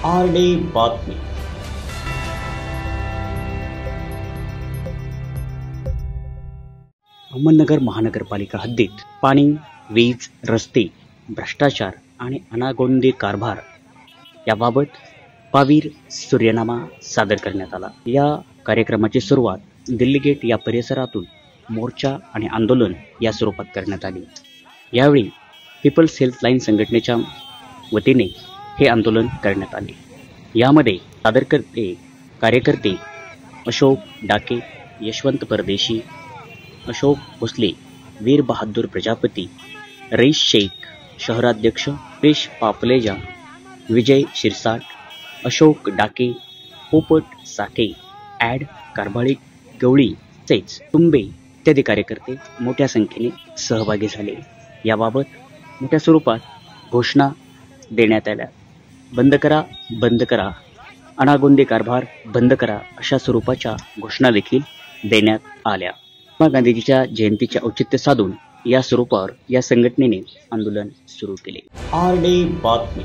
RD बातमी. अहमदनगर महानगरपालिका हद्दीत पाणी, वीज, रस्ते, भ्रष्टाचार आणि अनागोंदी कारभार याबाबत पावीर सूर्यनामा सादर करण्यात आला. या कार्यक्रमाची सुरुवात दिल्ली गेट या परिसरातून मोर्चा आणि आंदोलन या स्वरूपात करण्यात आली. यावेळी पीपल्स हेल्पलाईन संघटनेच्या वतीने हे आंदोलन करण्यात आले. यामध्ये सादरकर्ते कार्यकर्ते अशोक डाके, यशवंत परदेशी, अशोक भोसले, वीर बहादूर प्रजापती, रईस शेख, शहराध्यक्ष पेश पापलेजा, विजय शिरसाट, अशोक डाके, पोपट साठे, ॲड कारभाळी गवळी तसेच तुंबे इत्यादी कार्यकर्ते मोठ्या संख्येने सहभागी झाले. याबाबत मोठ्या स्वरूपात घोषणा देण्यात आल्या. बंद करा, बंद करा, अनागोंदी कारभार बंद करा अशा स्वरूपाच्या घोषणा देखील देण्यात आल्या. महात्मा गांधीजीच्या जयंतीचे औचित्य साधून या स्वरूपावर या संघटनेने आंदोलन सुरू केले. आरडी बातमी.